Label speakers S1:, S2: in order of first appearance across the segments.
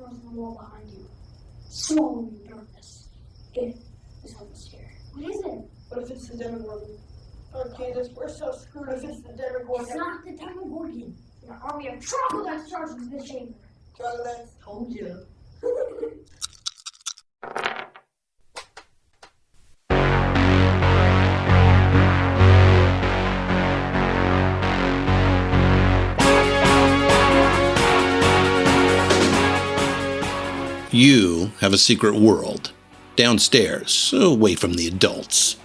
S1: across the wall behind you. Swallowing in darkness. It is almost here. What is it?
S2: What if it's the Demogorgon? Oh, Jesus, we're so screwed if it's the Demogorgon.
S1: It's not the Demogorgon. An army of troglodytes charges the chamber.
S2: Troglodytes? Told you.
S3: You have a secret world, downstairs, away from the adults.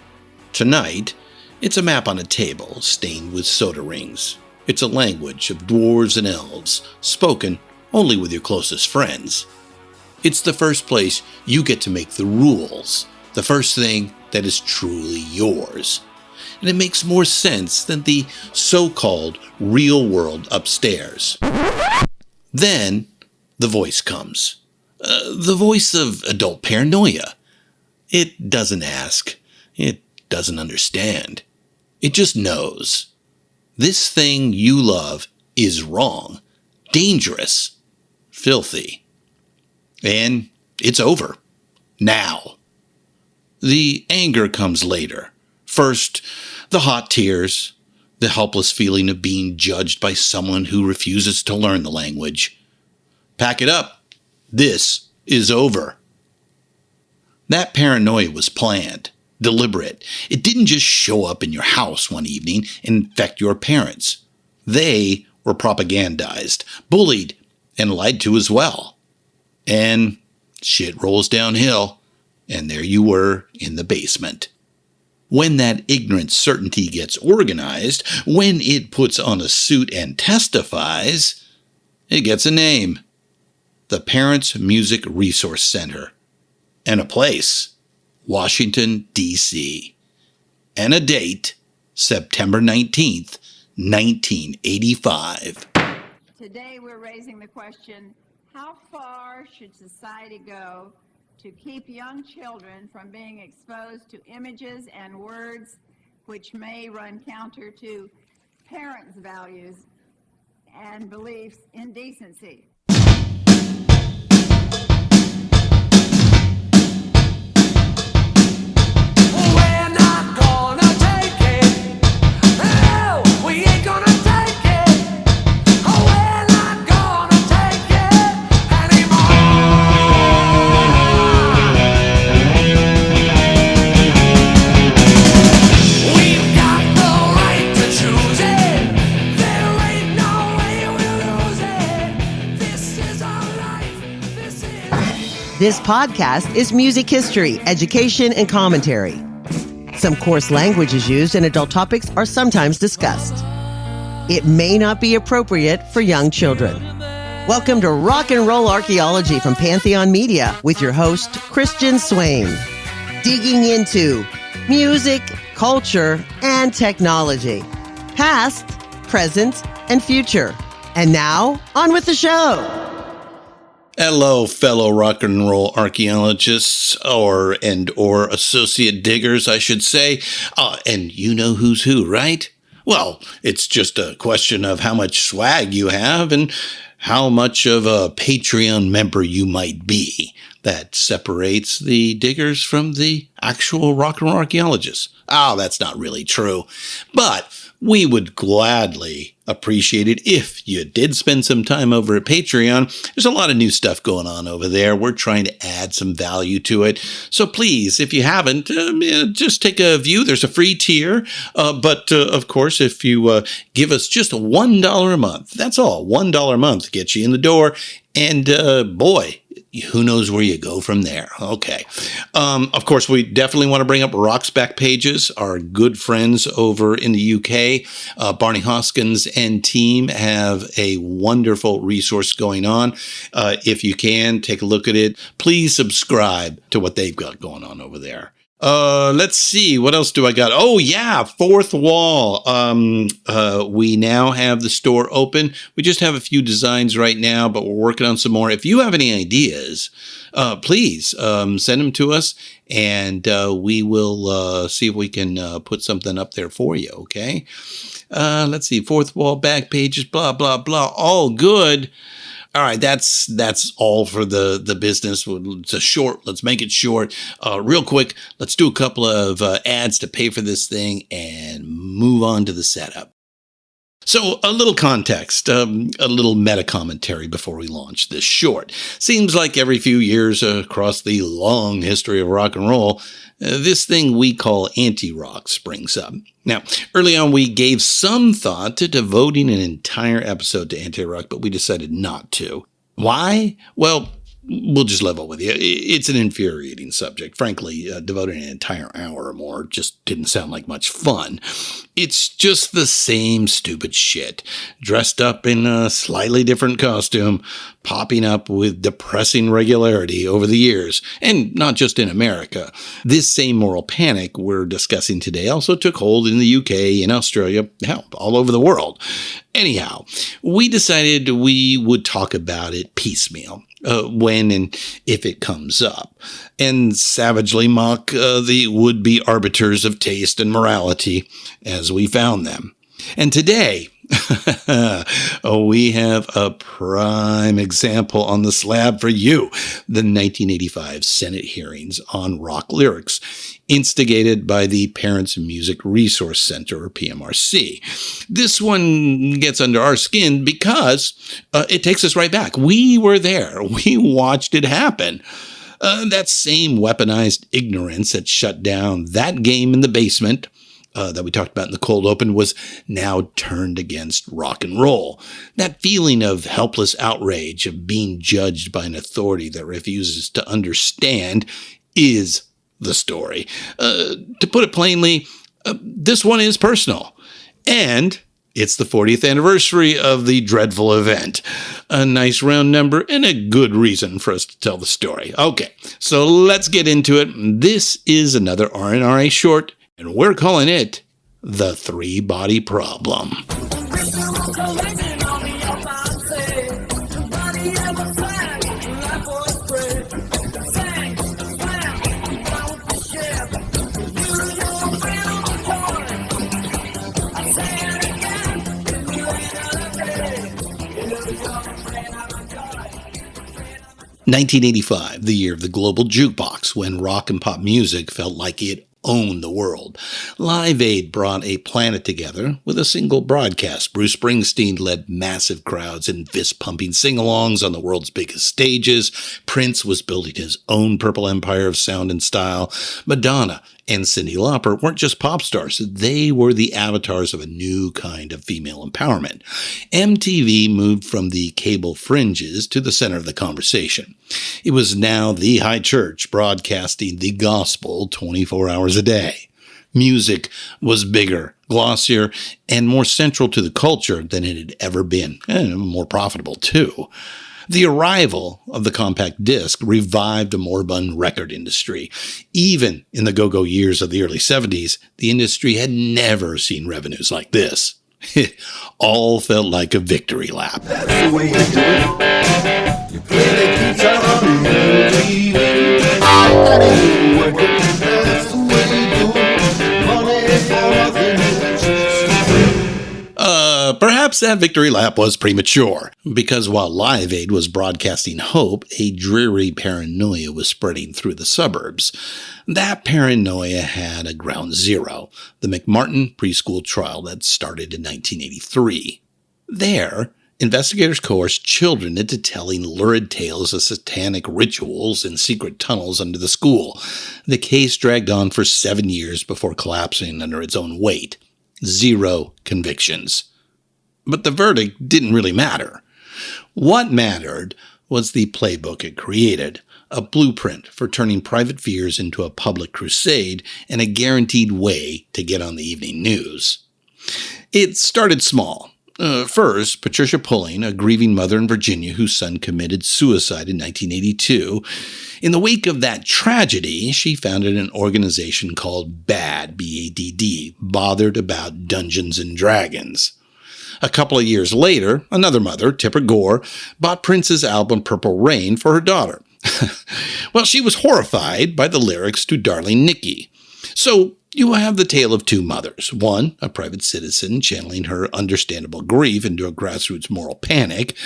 S3: Tonight, it's a map on a table stained with soda rings. It's a language of dwarves and elves, spoken only with your closest friends. It's the first place you get to make the rules, the first thing that is truly yours. And it makes more sense than the so-called real world upstairs. Then, the voice comes. The voice of adult paranoia. It doesn't ask. It doesn't understand. It just knows. This thing you love is wrong, dangerous, filthy. And it's over. Now. The anger comes later. First, the hot tears, the helpless feeling of being judged by someone who refuses to learn the language. Pack it up. This is over. That paranoia was planned, deliberate. It didn't just show up in your house one evening and infect your parents. They were propagandized, bullied, and lied to as well. And shit rolls downhill, and there you were in the basement. When that ignorant certainty gets organized, when it puts on a suit and testifies, it gets a name. The Parents Music Resource Center. And a place, Washington, D.C. And a date, September 19th, 1985.
S4: Today we're raising the question, how far should society go to keep young children from being exposed to images and words which may run counter to parents' values and beliefs in decency?
S5: This podcast is music history, education, and commentary. Some coarse language is used and adult topics are sometimes discussed. It may not be appropriate for young children. Welcome to Rock and Roll Archaeology from Pantheon Media with your host, Christian Swain. Digging into music, culture, and technology. Past, present, and future. And now, on with the show.
S3: Hello, fellow rock and roll archaeologists, or associate diggers, I should say. And you know who's who, right? Well, it's just a question of how much swag you have and how much of a Patreon member you might be. That separates the diggers from the actual rock and roll archaeologists. That's not really true. But we would gladly appreciate it if you did spend some time over at Patreon. There's a lot of new stuff going on over there. We're trying to add some value to it. So please, if you haven't, just take a view. There's a free tier. But of course, if you give us just $1 a month, that's all. $1 a month gets you in the door. And boy, who knows where you go from there. Okay. Of course, we definitely want to bring up Rock's Back Pages. Our good friends over in the UK, Barney Hoskins and team, have a wonderful resource going on. If you can, take a look at it. Please subscribe to what they've got going on over there. Let's see. What else do I got? Oh, yeah. Fourth Wall. We now have the store open. We just have a few designs right now, but we're working on some more. If you have any ideas, please send them to us, and we will see if we can put something up there for you, okay? Let's see. Fourth Wall, back pages, blah, blah, blah. All good. All right, that's all for the business. It's a short. Let's make it short. Real quick, let's do a couple of ads to pay for this thing and move on to the setup. So a little context, a little meta commentary before we launch this short. Seems like every few years across the long history of rock and roll, this thing we call anti-rock springs up. Now, early on, we gave some thought to devoting an entire episode to anti-rock, but we decided not to. Why? Well, we'll just level with you. It's an infuriating subject. Frankly, devoting an entire hour or more just didn't sound like much fun. It's just the same stupid shit, dressed up in a slightly different costume, popping up with depressing regularity over the years, and not just in America. This same moral panic we're discussing today also took hold in the UK, in Australia, hell, all over the world. Anyhow, we decided we would talk about it piecemeal. When and if it comes up, and savagely mock the would-be arbiters of taste and morality as we found them. And today, we have a prime example on the slab for you, the 1985 Senate hearings on rock lyrics, instigated by the Parents Music Resource Center, or PMRC. This one gets under our skin because it takes us right back. We were there. We watched it happen. That same weaponized ignorance that shut down that game in the basement that we talked about in the cold open was now turned against rock and roll. That feeling of helpless outrage, of being judged by an authority that refuses to understand, is the story. To put it plainly, this one is personal. And it's the 40th anniversary of the dreadful event. A nice round number and a good reason for us to tell the story. Okay, so let's get into it. This is another RNRA short, and we're calling it The Three-Body Problem. (1985), the year of the global jukebox, when rock and pop music felt like it owned the world. Live Aid brought a planet together with a single broadcast. Bruce Springsteen led massive crowds in fist-pumping sing-alongs on the world's biggest stages. Prince was building his own purple empire of sound and style. Madonna and Cyndi Lauper weren't just pop stars. They were the avatars of a new kind of female empowerment. MTV moved from the cable fringes to the center of the conversation. It was now the high church broadcasting the gospel 24 hours a day. Music was bigger, glossier, and more central to the culture than it had ever been, and more profitable too. The arrival of the compact disc revived a moribund record industry. Even in the go-go years of the early 70s, the industry had never seen revenues like this. It all felt like a victory lap.
S6: That's the way you do it. You play the guitar on that ain't working. That's the way you do it. Money for nothing.
S3: Perhaps that victory lap was premature, because while Live Aid was broadcasting hope, a dreary paranoia was spreading through the suburbs. That paranoia had a ground zero, the McMartin preschool trial that started in 1983. There, investigators coerced children into telling lurid tales of satanic rituals and secret tunnels under the school. The case dragged on for 7 years before collapsing under its own weight. 0 convictions. But the verdict didn't really matter. What mattered was the playbook it created, a blueprint for turning private fears into a public crusade and a guaranteed way to get on the evening news. It started small. First, Patricia Pulling, a grieving mother in Virginia whose son committed suicide in 1982. In the wake of that tragedy, she founded an organization called BADD, B-A-D-D, Bothered About Dungeons and Dragons. A couple of years later, another mother, Tipper Gore, bought Prince's album Purple Rain for her daughter. Well, she was horrified by the lyrics to Darling Nikki. So You have the tale of two mothers. One, a private citizen channeling her understandable grief into a grassroots moral panic.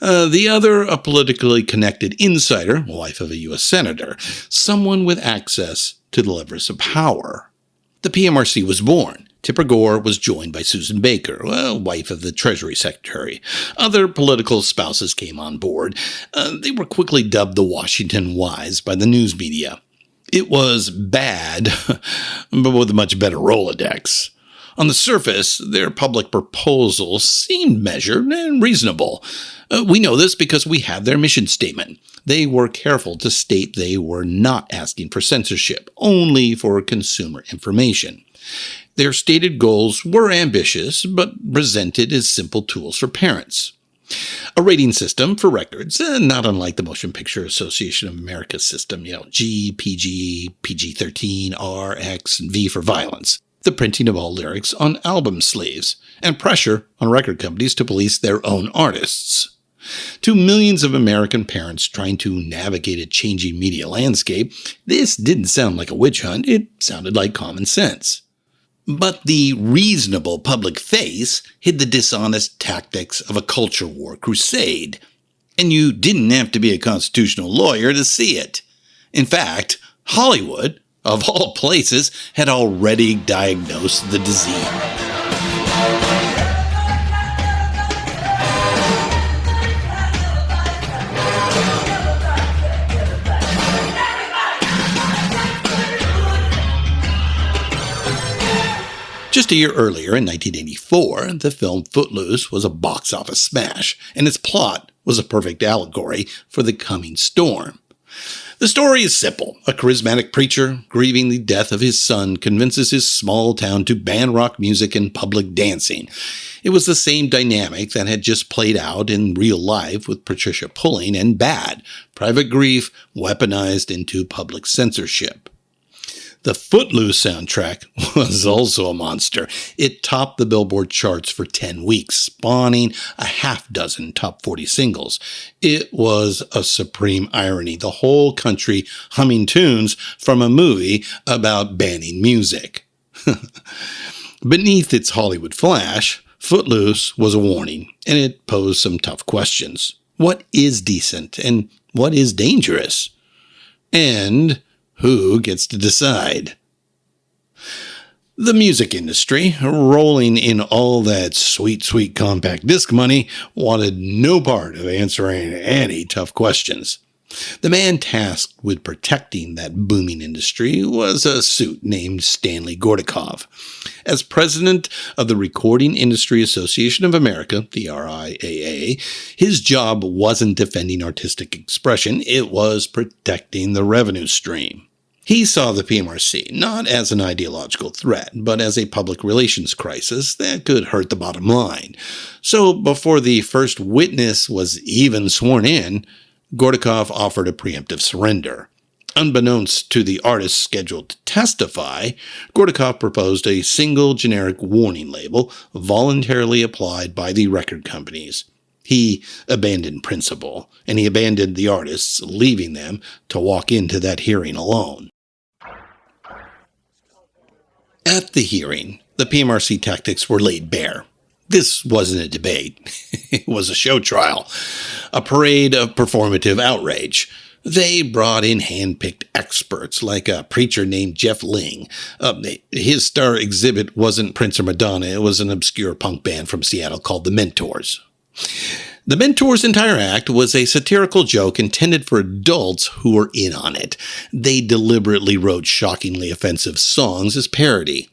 S3: The other, a politically connected insider, wife of a U.S. senator, someone with access to the levers of power. The PMRC was born. Tipper Gore was joined by Susan Baker, wife of the Treasury Secretary. Other political spouses came on board. They were quickly dubbed the Washington Wives by the news media. It was bad, but with a much better Rolodex. On the surface, their public proposals seemed measured and reasonable. We know this because we have their mission statement. They were careful to state they were not asking for censorship, only for consumer information. Their stated goals were ambitious, but presented as simple tools for parents. A rating system for records, not unlike the Motion Picture Association of America system, G, PG, PG-13, R, X, and V for violence. The printing of all lyrics on album sleeves, and pressure on record companies to police their own artists. To millions of American parents trying to navigate a changing media landscape, this didn't sound like a witch hunt, it sounded like common sense. But the reasonable public face hid the dishonest tactics of a culture war crusade. And you didn't have to be a constitutional lawyer to see it. In fact, Hollywood, of all places, had already diagnosed the disease. Just a year earlier, in 1984, the film Footloose was a box office smash, and its plot was a perfect allegory for the coming storm. The story is simple. A charismatic preacher, grieving the death of his son, convinces his small town to ban rock music and public dancing. It was the same dynamic that had just played out in real life with Patricia Pulling and Bad, private grief weaponized into public censorship. The Footloose soundtrack was also a monster. It topped the Billboard charts for 10 weeks, spawning a half-dozen top 40 singles. It was a supreme irony, the whole country humming tunes from a movie about banning music. Beneath its Hollywood flash, Footloose was a warning, and it posed some tough questions. What is decent, and what is dangerous? And who gets to decide? The music industry, rolling in all that sweet, sweet compact disc money, wanted no part of answering any tough questions. The man tasked with protecting that booming industry was a suit named Stanley Gordikov. As president of the Recording Industry Association of America, the RIAA, his job wasn't defending artistic expression, it was protecting the revenue stream. He saw the PMRC not as an ideological threat, but as a public relations crisis that could hurt the bottom line. So before the first witness was even sworn in, Gordikov offered a preemptive surrender. Unbeknownst to the artists scheduled to testify, Gordikov proposed a single generic warning label voluntarily applied by the record companies. He abandoned principle, and he abandoned the artists, leaving them to walk into that hearing alone. At the hearing, the PMRC tactics were laid bare. This wasn't a debate. It was a show trial, a parade of performative outrage. They brought in hand-picked experts like a preacher named Jeff Ling. His star exhibit wasn't Prince or Madonna. It was an obscure punk band from Seattle called The Mentors. The Mentors' entire act was a satirical joke intended for adults who were in on it. They deliberately wrote shockingly offensive songs as parody.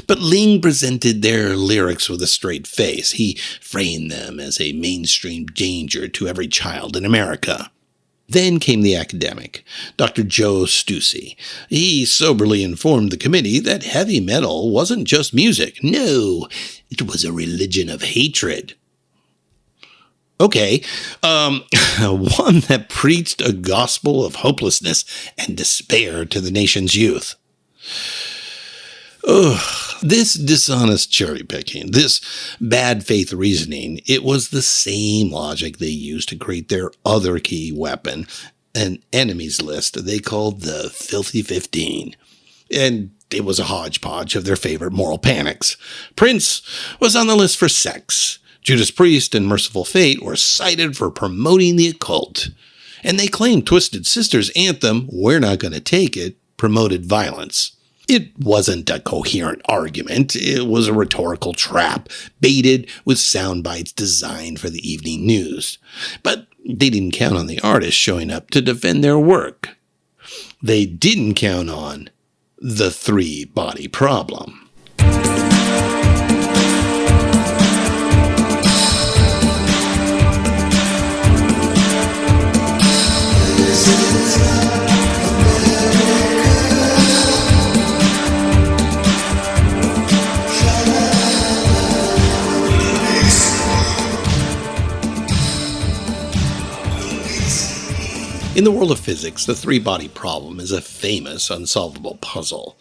S3: But Ling presented their lyrics with a straight face. He framed them as a mainstream danger to every child in America. Then came the academic, Dr. Joe Stussy. He soberly informed the committee that heavy metal wasn't just music. No, it was a religion of hatred. Okay, one that preached a gospel of hopelessness and despair to the nation's youth. This dishonest cherry-picking, this bad faith reasoning, it was the same logic they used to create their other key weapon, an enemies list they called the Filthy 15. And it was a hodgepodge of their favorite moral panics. Prince was on the list for sex. Judas Priest and Merciful Fate were cited for promoting the occult. And they claimed Twisted Sister's anthem, We're Not Gonna Take It, promoted violence. It wasn't a coherent argument. It was a rhetorical trap, baited with sound bites designed for the evening news. But they didn't count on the artists showing up to defend their work. They didn't count on the three-body problem. In the world of physics, the three-body problem is a famous unsolvable puzzle.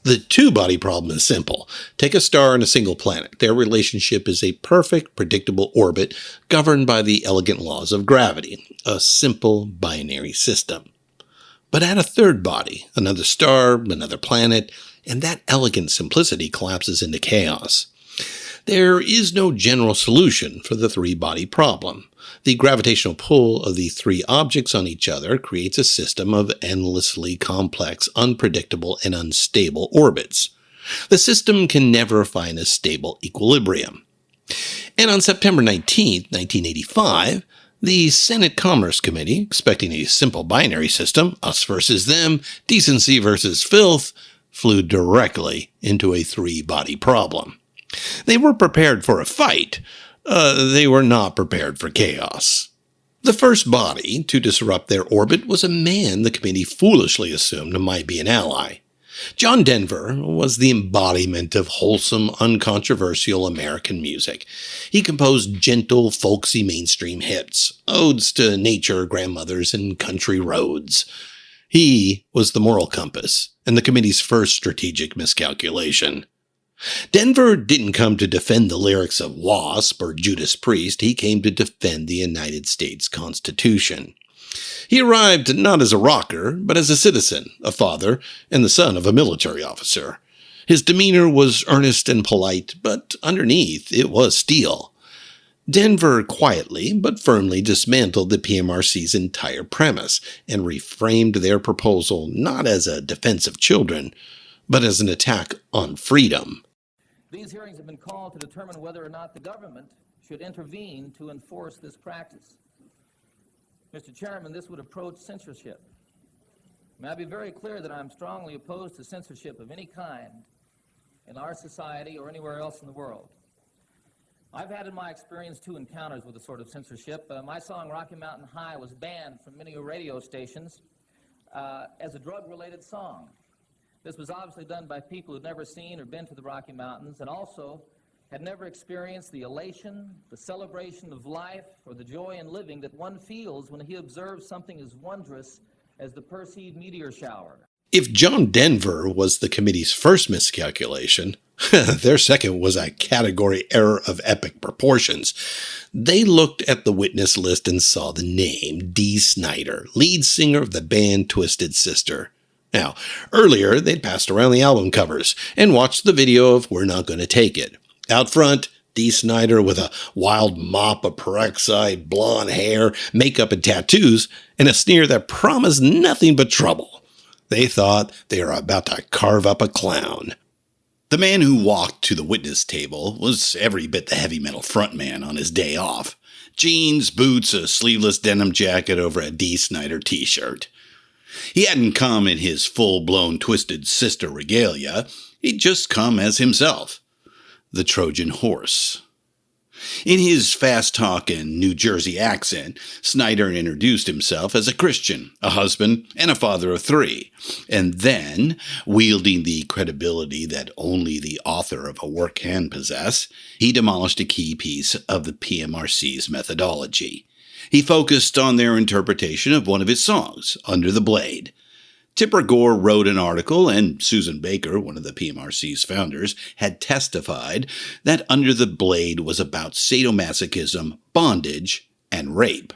S3: The two-body problem is simple. Take a star and a single planet. Their relationship is a perfect, predictable orbit governed by the elegant laws of gravity, a simple binary system. But add a third body, another star, another planet, and that elegant simplicity collapses into chaos. There is no general solution for the three-body problem. The gravitational pull of the three objects on each other creates a system of endlessly complex, unpredictable, and unstable orbits. The system can never find a stable equilibrium. And on September 19, 1985, the Senate Commerce Committee, expecting a simple binary system, us versus them, decency versus filth, flew directly into a three-body problem. They were prepared for a fight. They were not prepared for chaos. The first body to disrupt their orbit was a man the committee foolishly assumed might be an ally. John Denver was the embodiment of wholesome, uncontroversial American music. He composed gentle, folksy mainstream hits, odes to nature, grandmothers, and country roads. He was the moral compass and the committee's first strategic miscalculation. Denver didn't come to defend the lyrics of Wasp or Judas Priest. He came to defend the United States Constitution. He arrived not as a rocker, but as a citizen, a father, and the son of a military officer. His demeanor was earnest and polite, but underneath it was steel. Denver quietly but firmly dismantled the PMRC's entire premise and reframed their proposal not as a defense of children, but as an attack on freedom.
S7: These hearings have been called to determine whether or not the government should intervene to enforce this practice. Mr. Chairman, this would approach censorship. May I be very clear that I'm strongly opposed to censorship of any kind in our society or anywhere else in the world. I've had in my experience 2 encounters with the sort of censorship. My song Rocky Mountain High was banned from many radio stations as a drug-related song. This was obviously done by people who'd never seen or been to the Rocky Mountains and also had never experienced the elation, the celebration of life, or the joy in living that one feels when he observes something as wondrous as the Perseid meteor shower.
S3: If John Denver was the committee's first miscalculation, their second was a category error of epic proportions. They looked at the witness list and saw the name Dee Snider, lead singer of the band Twisted Sister. Now, earlier, they'd passed around the album covers and watched the video of We're Not Gonna Take It. Out front, Dee Snider with a wild mop of peroxide, blonde hair, makeup and tattoos, and a sneer that promised nothing but trouble. They thought they were about to carve up a clown. The man who walked to the witness table was every bit the heavy metal frontman on his day off. Jeans, boots, a sleeveless denim jacket over a Dee Snider t-shirt. He hadn't come in his full-blown Twisted Sister regalia. He'd just come as himself, the Trojan horse. In his fast-talking New Jersey accent, Snider introduced himself as a Christian, a husband, and a father of 3. And then, wielding the credibility that only the author of a work can possess, he demolished a key piece of the PMRC's methodology. He focused on their interpretation of one of his songs, Under the Blade. Tipper Gore wrote an article, and Susan Baker, one of the PMRC's founders, had testified that Under the Blade was about sadomasochism, bondage, and rape.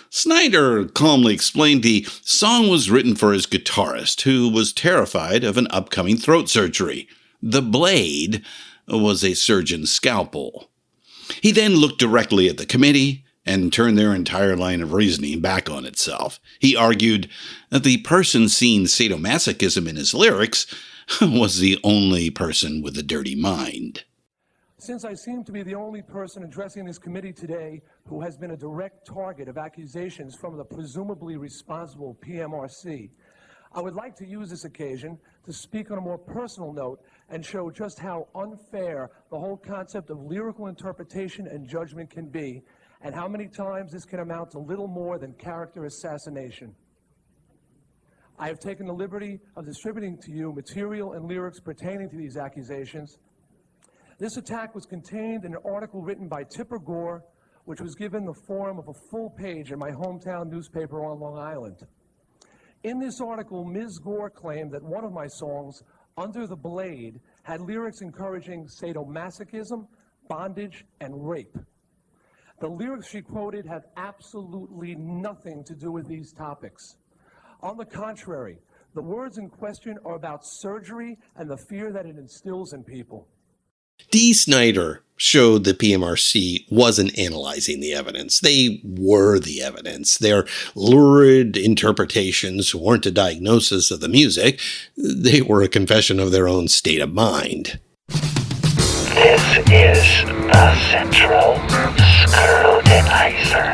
S3: Snyder calmly explained the song was written for his guitarist, who was terrified of an upcoming throat surgery. The blade was a surgeon's scalpel. He then looked directly at the committee and turned their entire line of reasoning back on itself. He argued that the person seeing sadomasochism in his lyrics was the only person with a dirty mind.
S8: Since I seem to be the only person addressing this committee today who has been a direct target of accusations from the presumably responsible PMRC, I would like to use this occasion to speak on a more personal note and show just how unfair the whole concept of lyrical interpretation and judgment can be, and how many times this can amount to little more than character assassination. I have taken the liberty of distributing to you material and lyrics pertaining to these accusations. This attack was contained in an article written by Tipper Gore, which was given the form of a full page in my hometown newspaper on Long Island. In this article, Ms. Gore claimed that one of my songs, Under the Blade, had lyrics encouraging sadomasochism, bondage, and rape. The lyrics she quoted have absolutely nothing to do with these topics. On the contrary, the words in question are about surgery and the fear that it instills in people.
S3: D. Snyder showed the PMRC wasn't analyzing the evidence. They were the evidence. Their lurid interpretations weren't a diagnosis of the music. They were a confession of their own state of mind.
S9: This is the Central Scrutinizer.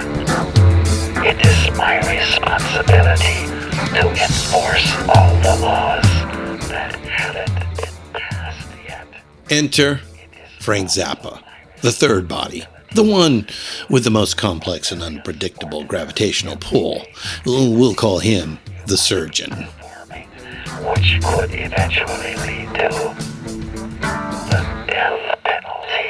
S9: It is my responsibility to enforce all the laws that haven't been passed yet.
S3: Enter Frank Zappa, the third body, the one with the most complex and unpredictable gravitational pull. We'll call him the surgeon.
S9: Which could eventually lead to the death penalty.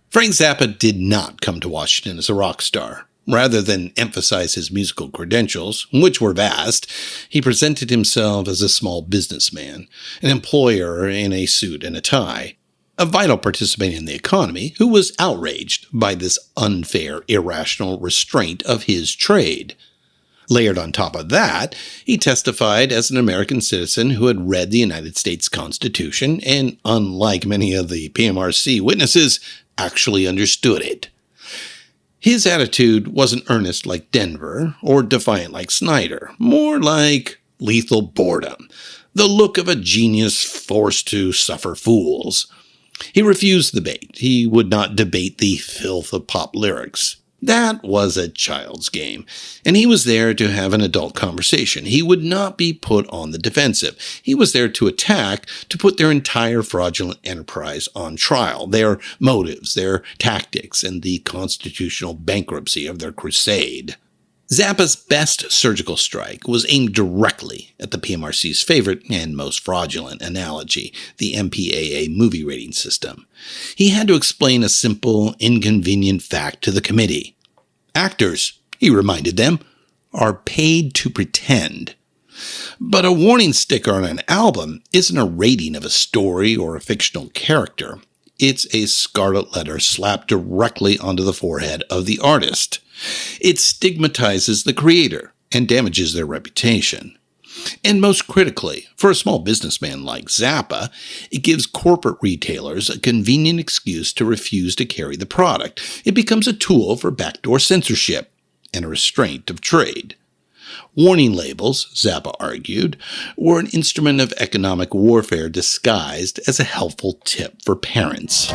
S3: Frank Zappa did not come to Washington as a rock star. Rather than emphasize his musical credentials, which were vast, he presented himself as a small businessman, an employer in a suit and a tie, a vital participant in the economy who was outraged by this unfair, irrational restraint of his trade. Layered on top of that, he testified as an American citizen who had read the United States Constitution and, unlike many of the PMRC witnesses, actually understood it. His attitude wasn't earnest like Denver or defiant like Snyder, more like lethal boredom, the look of a genius forced to suffer fools. He refused the bait. He would not debate the filth of pop lyrics. That was a child's game, and he was there to have an adult conversation. He would not be put on the defensive. He was there to attack, to put their entire fraudulent enterprise on trial, their motives, their tactics, and the constitutional bankruptcy of their crusade. Zappa's best surgical strike was aimed directly at the PMRC's favorite and most fraudulent analogy, the MPAA movie rating system. He had to explain a simple, inconvenient fact to the committee. Actors, he reminded them, are paid to pretend. But a warning sticker on an album isn't a rating of a story or a fictional character. It's a scarlet letter slapped directly onto the forehead of the artist. It stigmatizes the creator and damages their reputation. And most critically, for a small businessman like Zappa, it gives corporate retailers a convenient excuse to refuse to carry the product. It becomes a tool for backdoor censorship and a restraint of trade. Warning labels, Zappa argued, were an instrument of economic warfare disguised as a helpful tip for parents.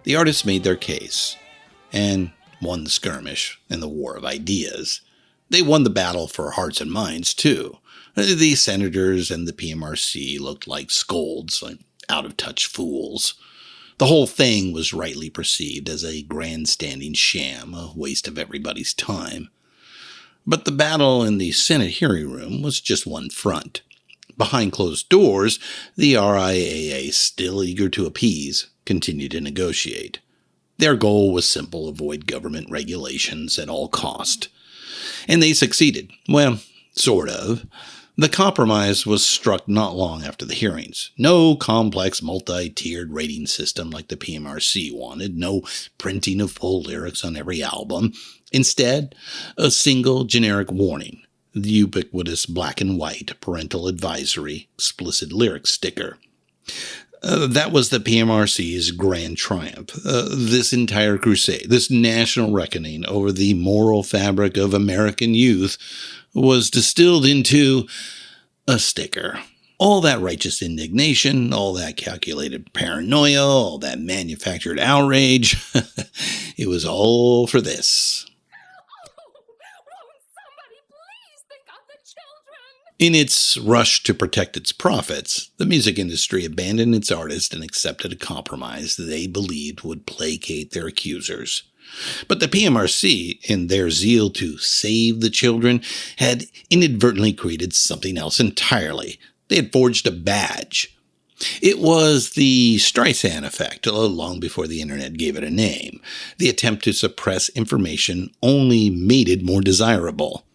S3: The artists made their case and won the skirmish and the war of ideas. They won the battle for hearts and minds, too. The senators and the PMRC looked like scolds, like out-of-touch fools. The whole thing was rightly perceived as a grandstanding sham, a waste of everybody's time. But the battle in the Senate hearing room was just one front. Behind closed doors, the RIAA, still eager to appease, continued to negotiate. Their goal was simple: avoid government regulations at all cost. And they succeeded. Well, sort of. The compromise was struck not long after the hearings. No complex multi-tiered rating system like the PMRC wanted, no printing of full lyrics on every album. Instead, a single generic warning, the ubiquitous black and white parental advisory explicit lyrics sticker. That was the PMRC's grand triumph. This entire crusade, this national reckoning over the moral fabric of American youth, was distilled into a sticker. All that righteous indignation, all that calculated paranoia, all that manufactured outrage, it was all for this.
S10: Somebody please think of the children.
S3: In its rush to protect its profits, the music industry abandoned its artists and accepted a compromise they believed would placate their accusers. But the PMRC, in their zeal to save the children, had inadvertently created something else entirely. They had forged a badge. It was the Streisand effect, long before the internet gave it a name. The attempt to suppress information only made it more desirable.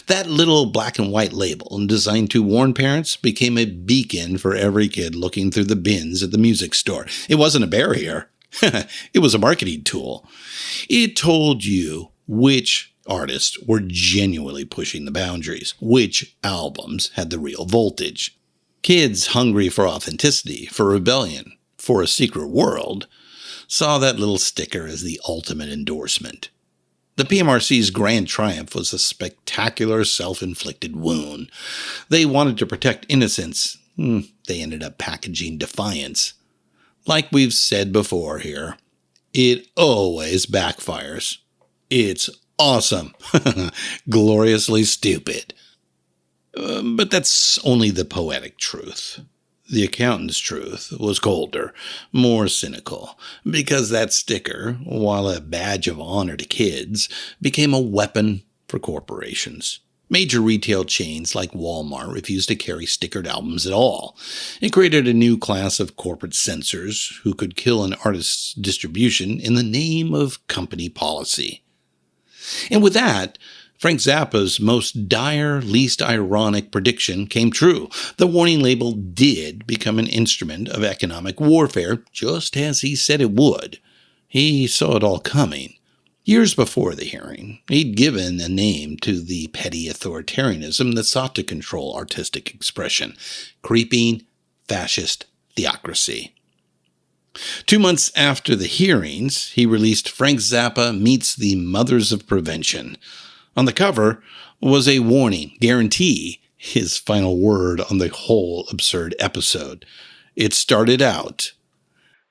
S3: That little black and white label, designed to warn parents, became a beacon for every kid looking through the bins at the music store. It wasn't a barrier. It was a marketing tool. It told you which artists were genuinely pushing the boundaries, which albums had the real voltage. Kids hungry for authenticity, for rebellion, for a secret world, saw that little sticker as the ultimate endorsement. The PMRC's grand triumph was a spectacular self-inflicted wound. They wanted to protect innocence. They ended up packaging defiance. Like we've said before here, it always backfires. It's awesome. Gloriously stupid. But that's only the poetic truth. The accountant's truth was colder, more cynical, because that sticker, while a badge of honor to kids, became a weapon for corporations. Major retail chains like Walmart refused to carry stickered albums at all. It created a new class of corporate censors who could kill an artist's distribution in the name of company policy. And with that, Frank Zappa's most dire, least ironic prediction came true. The warning label did become an instrument of economic warfare, just as he said it would. He saw it all coming. Years before the hearing, he'd given a name to the petty authoritarianism that sought to control artistic expression: creeping fascist theocracy. 2 months after the hearings, he released Frank Zappa Meets the Mothers of Prevention. On the cover was a warning, guarantee, his final word on the whole absurd episode. It started out,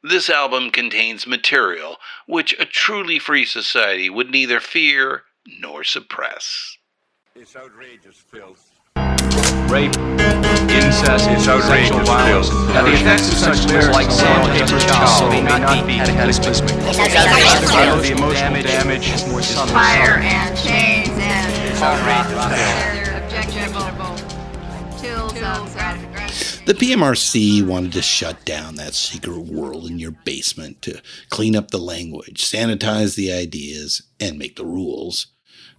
S3: "This album contains material which a truly free society would neither fear nor suppress."
S11: It's outrageous filth. Rape, incest, it's outrageous filth. Now the effects of such lyrics like sandpaper towel may not be cataclysmic. The emotional damage is more subtle.
S4: Fire and chains and
S11: It's outrageous
S4: other objectionable tools of gratification.
S3: The PMRC wanted to shut down that secret world in your basement, to clean up the language, sanitize the ideas, and make the rules.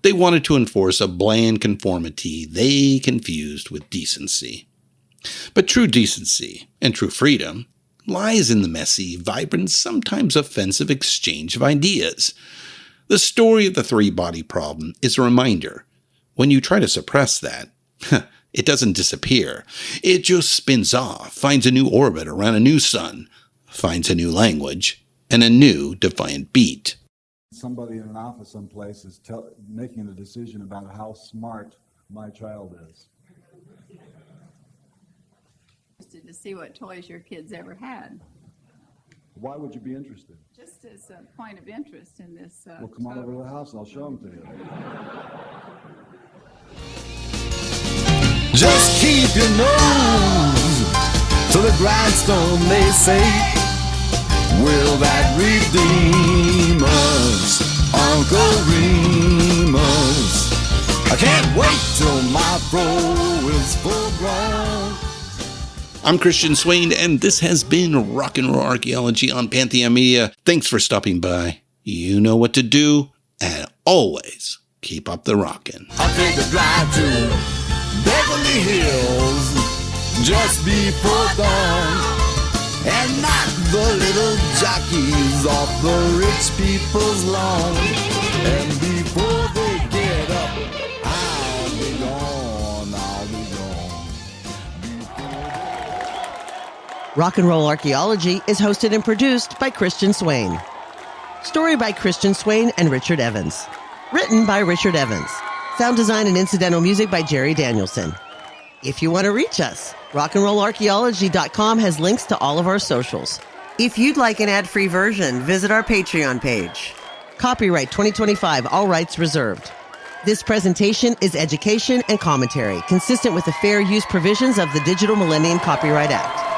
S3: They wanted to enforce a bland conformity they confused with decency. But true decency and true freedom lies in the messy, vibrant, sometimes offensive exchange of ideas. The story of the three-body problem is a reminder. When you try to suppress that, it doesn't disappear. It just spins off, finds a new orbit around a new sun, finds a new language, and a new defiant beat.
S12: Somebody in an office someplace is making a decision about how smart my child is.
S4: Interested to see what toys your kids ever had.
S12: Why would you be interested?
S4: Just as a point of interest in this.
S12: Well, come on over to the house and I'll show them to you.
S6: Just keep your nose to the grindstone, they say. Will that redeem us, Uncle Remus? I can't wait till my fro is full grown.
S3: I'm Christian Swain, and this has been Rock and Roll Archaeology on Pantheon Media. Thanks for stopping by. You know what to do, and always keep up the rockin'.
S6: I'll take a drive to Beverly Hills just before dawn and knock the little jockeys off the rich people's lawn. And before they get up, I'll be gone, I'll be gone.
S5: Rock and Roll Archaeology is hosted and produced by Christian Swain. Story by Christian Swain and Richard Evans. Written by Richard Evans. Sound design and incidental music by Jerry Danielson. If you want to reach us, rockandrollarchaeology.com has links to all of our socials. If you'd like an ad-free version, visit our Patreon page. Copyright 2025, all rights reserved. This presentation is education and commentary, consistent with the fair use provisions of the Digital Millennium Copyright Act.